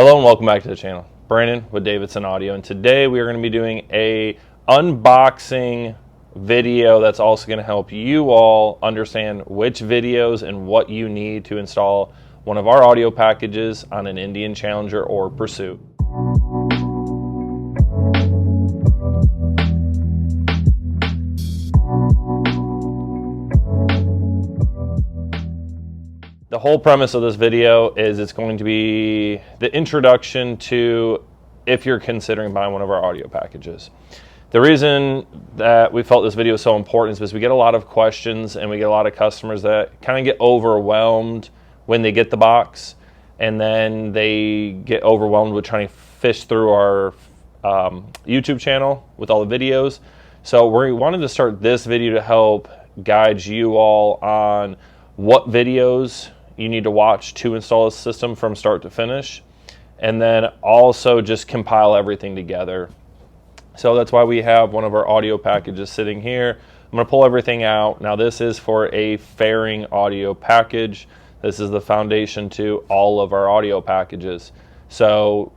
Hello and welcome back to the channel. Brandon with Davidson Audio, and today we are going to be doing a unboxing video that's also going to help you all understand which videos and what you need to install one of our audio packages on an Indian Challenger or Pursuit. The whole premise of this video is it's going to be the introduction to if you're considering buying one of our audio packages. The reason that we felt this video is so important is because we get a lot of questions and we get a lot of customers that kind of get overwhelmed when they get the box, and then they get overwhelmed with trying to fish through our YouTube channel with all the videos. So we wanted to start this video to help guide you all on what videos you need to watch to install a system from start to finish, and then also just compile everything together. So that's why we have one of our audio packages sitting here. I'm going to pull everything out. Now this is for a fairing audio package. This is the foundation to all of our audio packages. So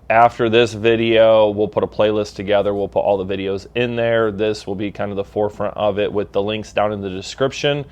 after this video, we'll put a playlist together. We'll put all the videos in there. This will be kind of the forefront of it with the links down in the description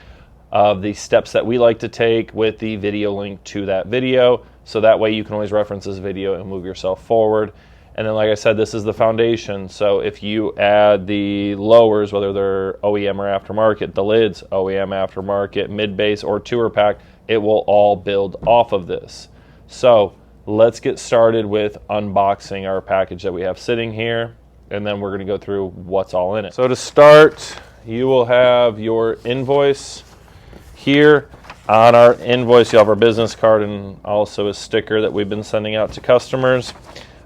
of the steps that we like to take with the video link to that video. So that way you can always reference this video and move yourself forward. And then, like I said, this is the foundation. So if you add the lowers, whether they're OEM or aftermarket, the lids, OEM aftermarket, mid-bass or tour pack, it will all build off of this. So let's get started with unboxing our package that we have sitting here, and then we're going to go through what's all in it. So to start, you will have your invoice. Here on our invoice, you'll have our business card and also a sticker that we've been sending out to customers.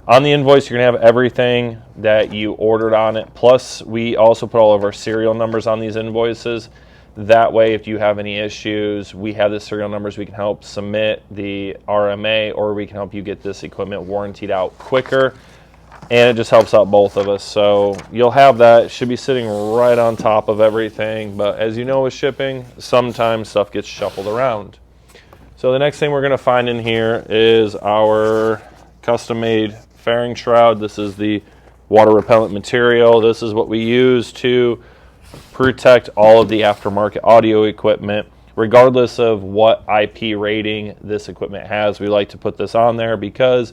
On the invoice, you're going to have everything that you ordered on it. Plus, we also put all of our serial numbers on these invoices. That way, if you have any issues, we have the serial numbers. We can help submit the RMA, or we can help you get this equipment warrantied out quicker. And it just helps out both of us. So you'll have that. It should be sitting right on top of everything. But as you know with shipping, sometimes stuff gets shuffled around. So the next thing we're going to find in here is our custom-made fairing shroud. This is the water repellent material. This is what we use to protect all of the aftermarket audio equipment. Regardless of what IP rating this equipment has, we like to put this on there because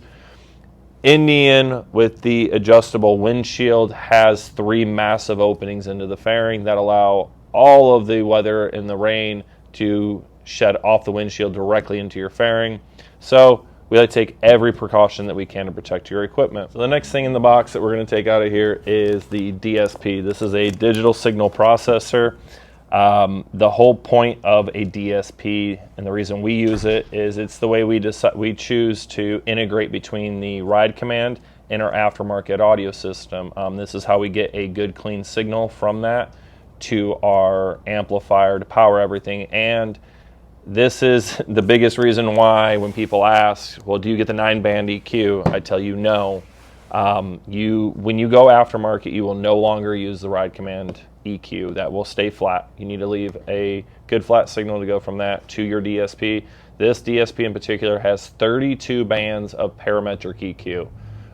Indian with the adjustable windshield has 3 massive openings into the fairing that allow all of the weather and the rain to shed off the windshield directly into your fairing. So we like to take every precaution that we can to protect your equipment. So the next thing in the box that we're going to take out of here is the DSP. This is a digital signal processor. The whole point of a DSP, and the reason we use it, is it's the way we choose to integrate between the ride command and our aftermarket audio system. This is how we get a good clean signal from that to our amplifier to power everything. And this is the biggest reason why when people ask, well, do you get the 9-band EQ? I tell you no. When you go aftermarket, you will no longer use the ride command EQ. That will stay flat. You need to leave a good flat signal to go from that to your DSP. This DSP in particular has 32 bands of parametric EQ.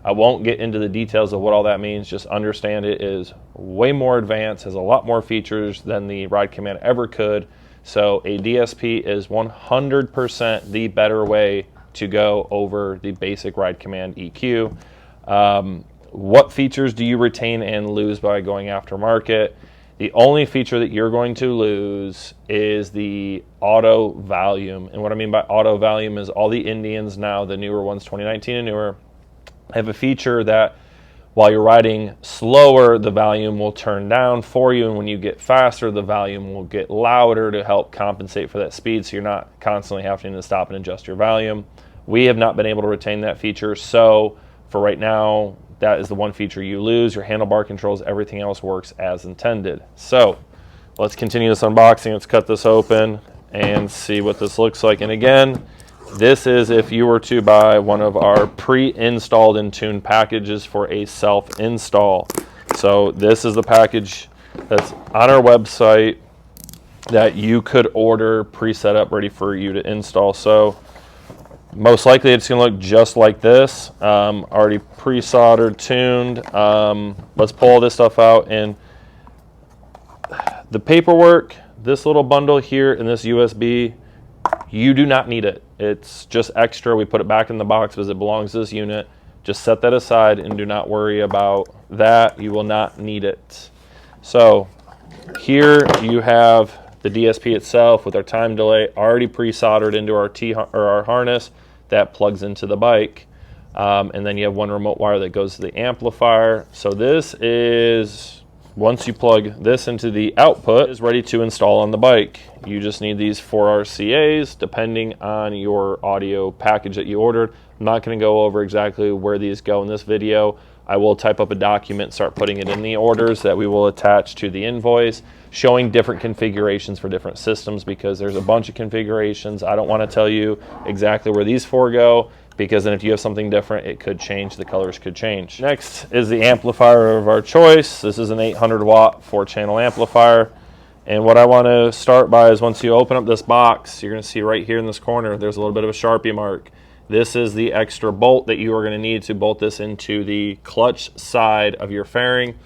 I won't get into the details of what all that means. Just understand it is way more advanced, has a lot more features than the ride command ever could. So a DSP is 100% the better way to go over the basic ride command EQ. What features do you retain and lose by going aftermarket? The only feature that you're going to lose is the auto volume. And what I mean by auto volume is all the Indians now, the newer ones, 2019 and newer, have a feature that while you're riding slower, the volume will turn down for you. And when you get faster, the volume will get louder to help compensate for that speed. So you're not constantly having to stop and adjust your volume. We have not been able to retain that feature. So for right now, that is the one feature you lose. Your handlebar controls, everything else works as intended. So let's continue this unboxing. Let's cut this open and see what this looks like. And again, this is if you were to buy one of our pre-installed and tuned packages for a self-install. So this is the package that's on our website that you could order pre-set up, ready for you to install. So Most likely it's going to look just like this, already pre-soldered, tuned. Let's pull all this stuff out, and the paperwork, this little bundle here and this USB, you do not need it. It's just extra. We put it back in the box because it belongs to this unit. Just set that aside and do not worry about that. You will not need it. So here you have the DSP itself with our time delay already pre-soldered into our harness that plugs into the bike. And then you have one remote wire that goes to the amplifier. So this is, once you plug this into the output, is ready to install on the bike. You just need these 4 RCAs depending on your audio package that you ordered. I'm not going to go over exactly where these go in this video. I will type up a document, start putting it in the orders that we will attach to the invoice, showing different configurations for different systems, because there's a bunch of configurations. I don't want to tell you exactly where these 4 go, because then if you have something different, it could change, the colors could change. Next is the amplifier of our choice. This is an 800 watt 4-channel amplifier. And what I want to start by is, once you open up this box, you're going to see right here in this corner, there's a little bit of a Sharpie mark. This is the extra bolt that you are going to need to bolt this into the clutch side of your fairing.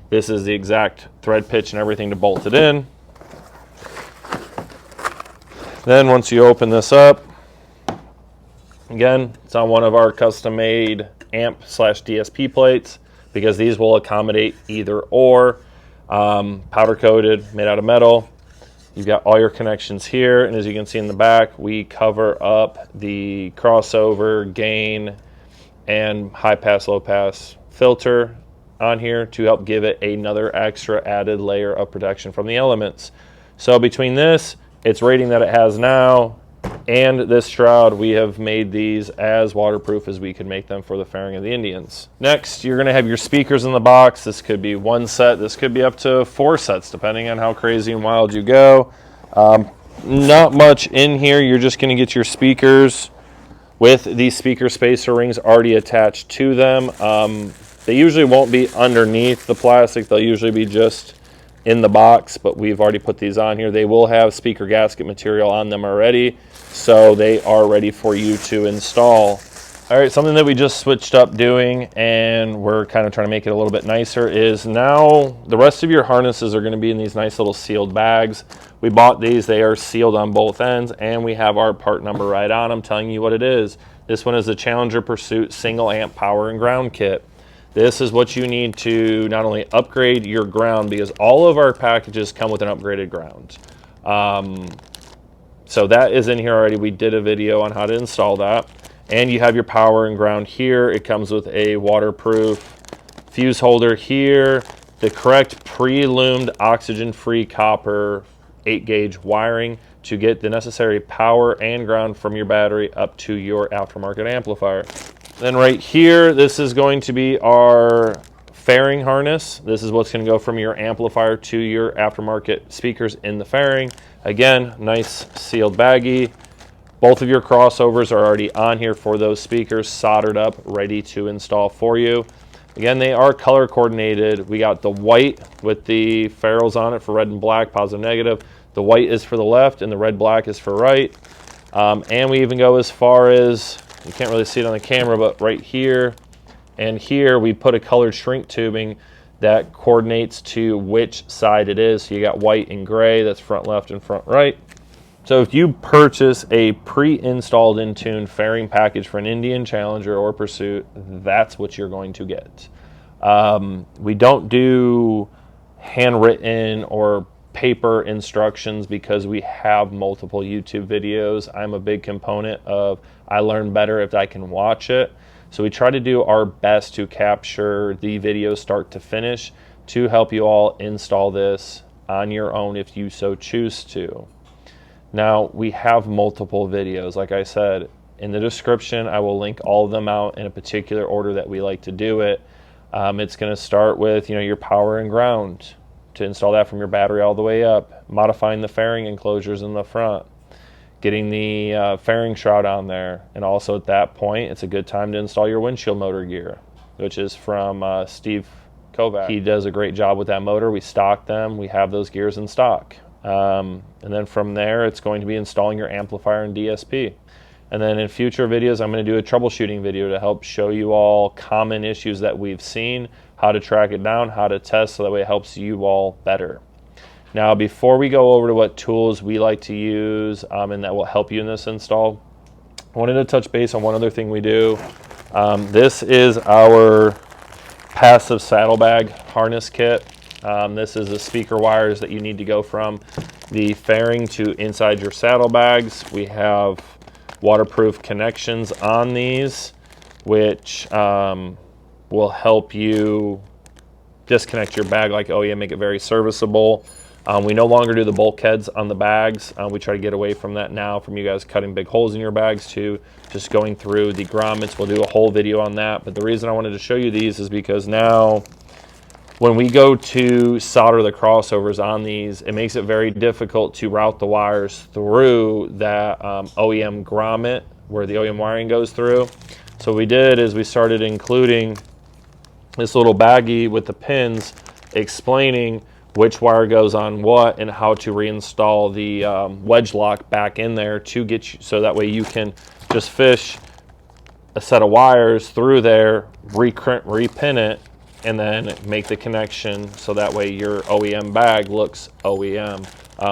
This is the exact thread pitch and everything to bolt it in. Then once you open this up, again, it's on one of our custom-made amp/DSP plates, because these will accommodate either or. Powder coated, made out of metal. You've got all your connections here, and as you can see in the back, we cover up the crossover, gain, and high pass, low pass filter on here to help give it another extra added layer of protection from the elements. So between this, its rating that it has now, and this shroud, we have made these as waterproof as we can make them for the fairing of the Indians. Next, you're going to have your speakers in the box. This could be 1 set. This could be up to 4 sets, depending on how crazy and wild you go. Not much in here. You're just going to get your speakers with these speaker spacer rings already attached to them. They usually won't be underneath the plastic. They'll usually be just in the box, but we've already put these on here. They will have speaker gasket material on them already, so they are ready for you to install. All right, something that we just switched up doing, and we're kind of trying to make it a little bit nicer, is now the rest of your harnesses are going to be in these nice little sealed bags. We bought these. They are sealed on both ends, and we have our part number right on them telling you what it is. This one is the Challenger Pursuit single amp power and ground kit. This is what you need to not only upgrade your ground, because all of our packages come with an upgraded ground. So that is in here already. We did a video on how to install that. And you have your power and ground here. It comes with a waterproof fuse holder here, the correct pre-loomed oxygen-free copper 8-gauge wiring to get the necessary power and ground from your battery up to your aftermarket amplifier. Then right here, this is going to be our fairing harness. This is what's going to go from your amplifier to your aftermarket speakers in the fairing. Again, nice sealed baggie. Both of your crossovers are already on here for those speakers, soldered up, ready to install for you. Again, they are color coordinated. We got the white with the ferrules on it for red and black, positive, negative. The white is for the left and the red, black is for right. And we even go as far as, you can't really see it on the camera, but right here and here we put a colored shrink tubing that coordinates to which side it is. So you got white and gray, that's front left and front right. So if you purchase a pre-installed in-tune fairing package for an Indian, Challenger, or Pursuit, that's what you're going to get. We don't do handwritten or paper instructions because we have multiple YouTube videos. I'm a big component of I learn better if I can watch it. So we try to do our best to capture the video start to finish to help you all install this on your own if you so choose to. Now, we have multiple videos. Like I said, in the description, I will link all of them out in a particular order that we like to do it. It's going to start with, your power and ground to install that from your battery all the way up, modifying the fairing enclosures in the front, getting the fairing shroud on there, and also at that point, it's a good time to install your windshield motor gear, which is from Steve Kovac. He does a great job with that motor. We stock them. We have those gears in stock. And then from there, it's going to be installing your amplifier and DSP. And then in future videos, I'm going to do a troubleshooting video to help show you all common issues that we've seen, how to track it down, how to test, so that way it helps you all better. Now, before we go over to what tools we like to use and that will help you in this install, I wanted to touch base on one other thing we do. This is our passive saddlebag harness kit. This is the speaker wires that you need to go from the fairing to inside your saddlebags. We have waterproof connections on these, which will help you disconnect your bag like OEM, make it very serviceable. We no longer do the bulkheads on the bags. We try to get away from that now, from you guys cutting big holes in your bags to just going through the grommets. We'll do a whole video on that. But the reason I wanted to show you these is because now when we go to solder the crossovers on these, it makes it very difficult to route the wires through that OEM grommet where the OEM wiring goes through. So what we did is we started including this little baggie with the pins explaining which wire goes on what and how to reinstall the wedge lock back in there to get you, so that way you can just fish a set of wires through there, repin it, and then make the connection so that way your OEM bag looks OEM.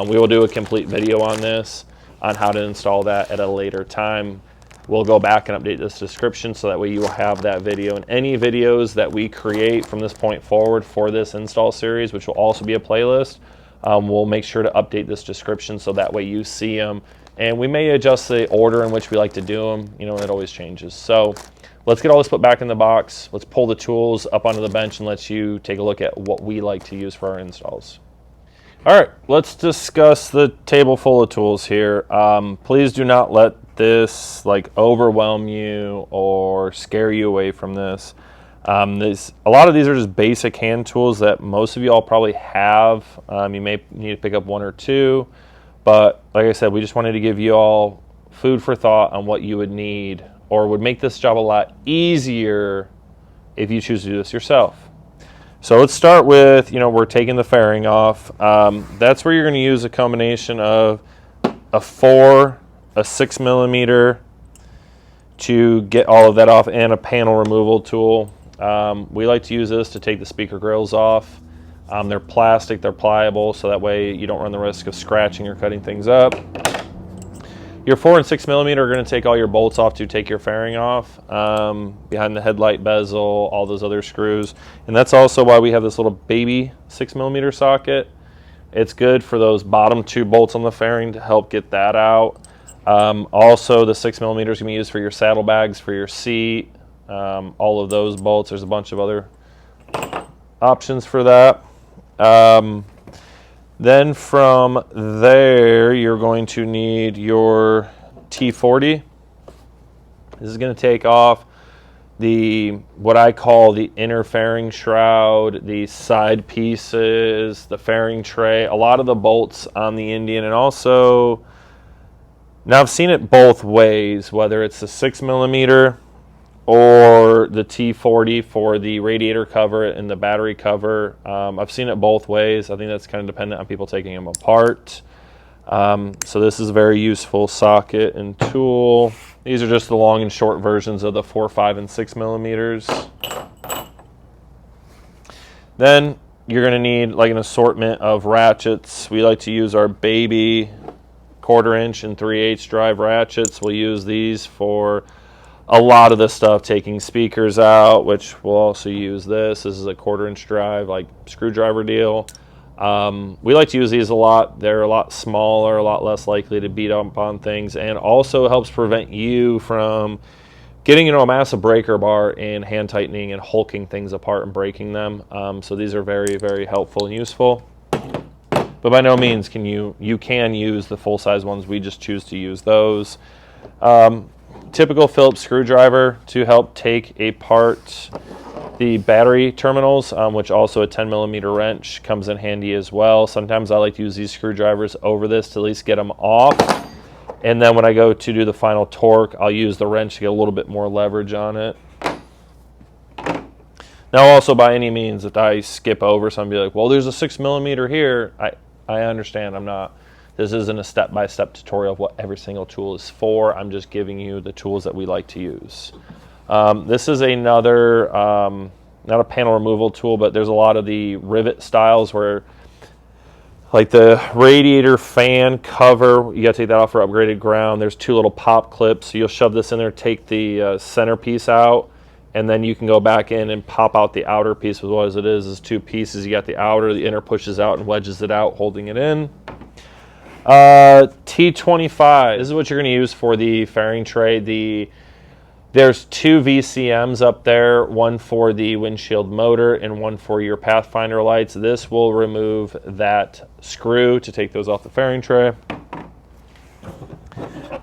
We will do a complete video on this, on how to install that at a later time. We'll go back and update this description so that way you will have that video. And any videos that we create from this point forward for this install series, which will also be a playlist, we'll make sure to update this description so that way you see them. And we may adjust the order in which we like to do them. You know, it always changes. So let's get all this put back in the box. Let's pull the tools up onto the bench and let you take a look at what we like to use for our installs. All right, let's discuss the table full of tools here. Please do not let this like overwhelm you or scare you away from this. A lot of these are just basic hand tools that most of you all probably have. You may need to pick up one or two, but like I said, we just wanted to give you all food for thought on what you would need or would make this job a lot easier if you choose to do this yourself. So let's start with, we're taking the fairing off. That's where you're going to use a combination of a 4, a 6 millimeter to get all of that off, and a panel removal tool. We like to use this to take the speaker grills off. They're plastic, they're pliable, so that way you don't run the risk of scratching or cutting things up. Your 4 and 6 millimeter are going to take all your bolts off to take your fairing off, behind the headlight bezel, all those other screws. And that's also why we have this little baby 6 millimeter socket. It's good for those bottom 2 bolts on the fairing to help get that out. Also, the 6 millimeter is going to be used for your saddlebags, for your seat, all of those bolts. There's a bunch of other options for that. Then from there, you're going to need your T40. This is going to take off what I call the inner fairing shroud, the side pieces, the fairing tray, a lot of the bolts on the Indian, and also, now I've seen it both ways, whether it's the 6 millimeter or the T40 for the radiator cover and the battery cover. I've seen it both ways. I think that's kind of dependent on people taking them apart. So this is a very useful socket and tool. These are just the long and short versions of the 4, 5, and 6 millimeters. Then you're going to need like an assortment of ratchets. We like to use our baby 1/4 inch and 3/8 drive ratchets. We'll use these for a lot of the stuff, taking speakers out, which we'll also use this. This is a 1/4 inch drive, like screwdriver deal. We like to use these a lot. They're a lot smaller, a lot less likely to beat up on things, and also helps prevent you from getting into a massive breaker bar and hand tightening and hulking things apart and breaking them. So these are very, very helpful and useful. But by no means can you can use the full-size ones. We just choose to use those. Typical Phillips screwdriver to help take apart the battery terminals, which also a 10 millimeter wrench comes in handy as well. Sometimes I like to use these screwdrivers over this to at least get them off. And then when I go to do the final torque, I'll use the wrench to get a little bit more leverage on it. Now also, by any means, if I skip over something, be like, well, there's a 6 millimeter here, I understand. I'm not This isn't a step-by-step tutorial of what every single tool is for. I'm just giving you the tools that we like to use. This is another, not a panel removal tool, but there's a lot of the rivet styles where, like the radiator fan cover, you got to take that off for upgraded ground. There's two little pop clips. So you'll shove this in there, take the centerpiece out, and then you can go back in and pop out the outer piece. With what it is two pieces. You got the outer, the inner pushes out and wedges it out, holding it in. T25, this is what you're going to use for the fairing tray. There's two VCMs up there, one for the windshield motor and one for your Pathfinder lights. This will remove that screw to take those off the fairing tray.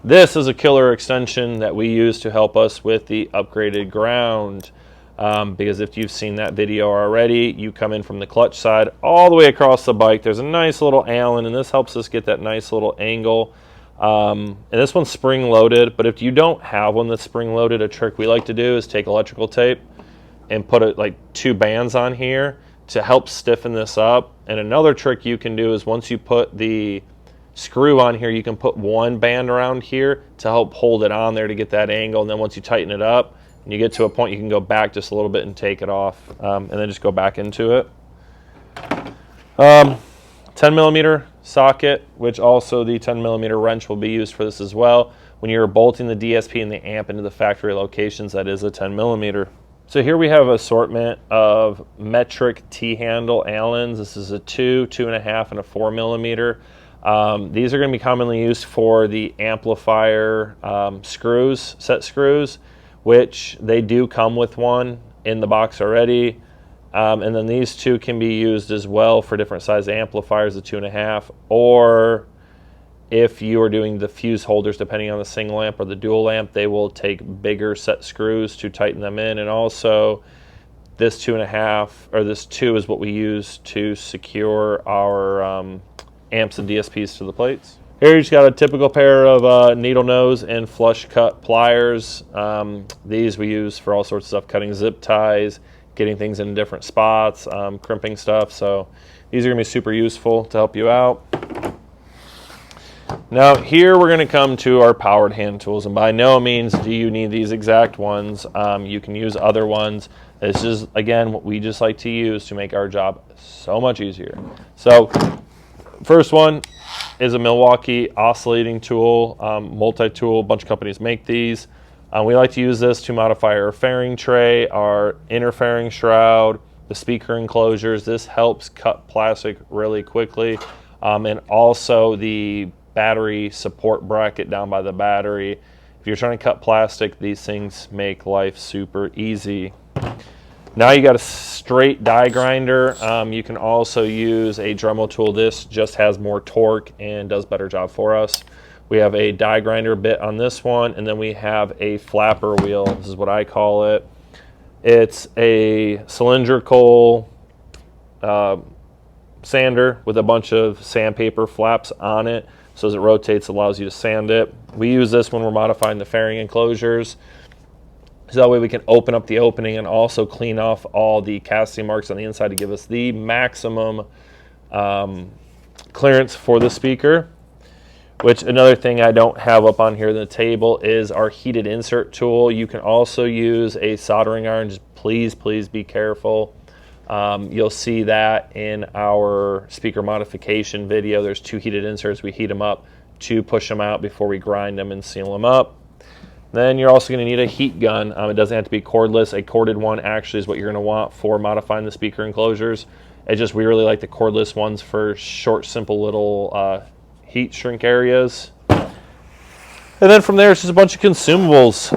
This is a killer extension that we use to help us with the upgraded ground. Because if you've seen that video already, you come in from the clutch side all the way across the bike. There's a nice little Allen, and this helps us get that nice little angle. And this one's spring loaded, but if you don't have one that's spring loaded, a trick we like to do is take electrical tape and put like 2 bands on here to help stiffen this up. And another trick you can do is once you put the screw on here, you can put 1 band around here to help hold it on there to get that angle. And then once you tighten it up and you get to a point, you can go back just a little bit and take it off, and then just go back into it. 10mm socket, which also the 10mm wrench will be used for this as well. When you're bolting the DSP and the amp into the factory locations, that is a 10mm. So here we have an assortment of metric T-handle Allens. This is a 2, 2.5, and a 4mm. These are going to be commonly used for the amplifier screws, set screws, which they do come with one in the box already. And then these 2 can be used as well for different size amplifiers, the 2.5, or if you are doing the fuse holders, depending on the single amp or the dual amp, they will take bigger set screws to tighten them in. And also this 2.5, or this 2 is what we use to secure our amps and DSPs to the plates. Here you just got a typical pair of needle nose and flush cut pliers. These we use for all sorts of stuff, cutting zip ties, getting things in different spots, crimping stuff. So these are going to be super useful to help you out. Now here we're going to come to our powered hand tools, and by no means do you need these exact ones. You can use other ones. This is, again, what we just like to use to make our job so much easier. So first one is a Milwaukee oscillating tool, multi-tool. A bunch of companies make these. We like to use this to modify our fairing tray, our inner fairing shroud, the speaker enclosures. This helps cut plastic really quickly, and also the battery support bracket down by the battery. If you're trying to cut plastic, these things make life super easy. Now you got a straight die grinder. You can also use a Dremel tool. This just has more torque and does a better job for us. We have a die grinder bit on this one, and then we have a flapper wheel. This is what I call it. It's a cylindrical sander with a bunch of sandpaper flaps on it. So as it rotates, it allows you to sand it. We use this when we're modifying the fairing enclosures. So that way we can open up the opening and also clean off all the casting marks on the inside to give us the maximum clearance for the speaker. Which, another thing I don't have up on here on the table is our heated insert tool. You can also use a soldering iron. Just please be careful. You'll see that in our speaker modification video. There's 2 heated inserts. We heat them up to push them out before we grind them and seal them up. Then you're also going to need a heat gun. It doesn't have to be cordless. A corded one actually is what you're going to want for modifying the speaker enclosures. It's just we really like the cordless ones for short, simple little heat shrink areas. And then from there, it's just a bunch of consumables.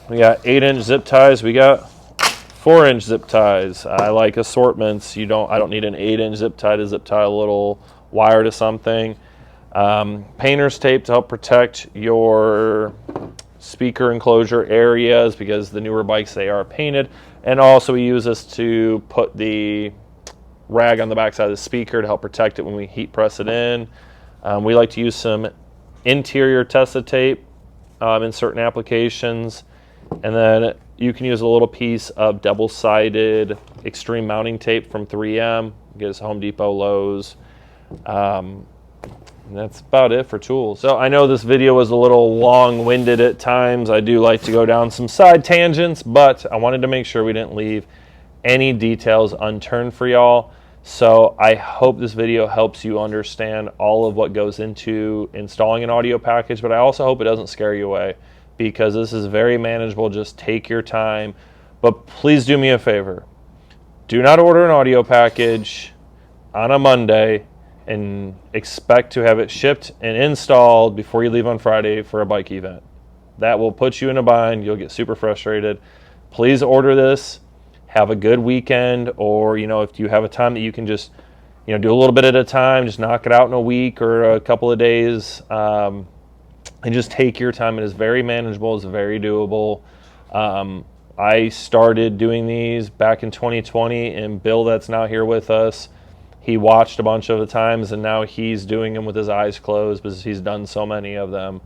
We got 8-inch zip ties. We got 4-inch zip ties. I like assortments. I don't need an 8-inch zip tie to zip tie a little wire to something. Painter's tape to help protect your speaker enclosure areas, because the newer bikes, they are painted. And also we use this to put the rag on the backside of the speaker to help protect it when we heat press it in. We like to use some interior Tessa tape in certain applications. And then you can use a little piece of double-sided extreme mounting tape from 3M. Get us Home Depot, Lowe's. And that's about it for tools. So I know this video was a little long-winded at times. I do like to go down some side tangents, but I wanted to make sure we didn't leave any details unturned for y'all. So I hope this video helps you understand all of what goes into installing an audio package, but I also hope it doesn't scare you away, because this is very manageable. Just take your time. But please do me a favor. Do not order an audio package on a Monday and expect to have it shipped and installed before you leave on Friday for a bike event. That will put you in a bind. You'll get super frustrated. Please order this. Have a good weekend, or if you have a time that you can just do a little bit at a time, just knock it out in a week or a couple of days, and just take your time. It is very manageable. It's very doable. I started doing these back in 2020, and Bill, that's now here with us, he watched a bunch of the times, and now he's doing them with his eyes closed because he's done so many of them.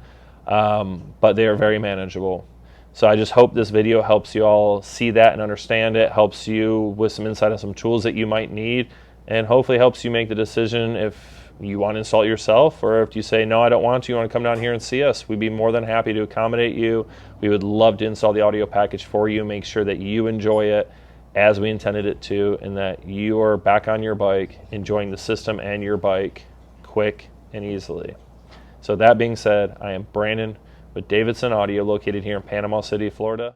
But they are very manageable. So I just hope this video helps you all see that and understand it, helps you with some insight on some tools that you might need, and hopefully helps you make the decision if you want to install it yourself, or if you say, no, I don't want to, you want to come down here and see us. We'd be more than happy to accommodate you. We would love to install the audio package for you, make sure that you enjoy it as we intended it to, and that you are back on your bike, enjoying the system and your bike quick and easily. So that being said, I am Brandon with Davidson Audio, located here in Panama City, Florida.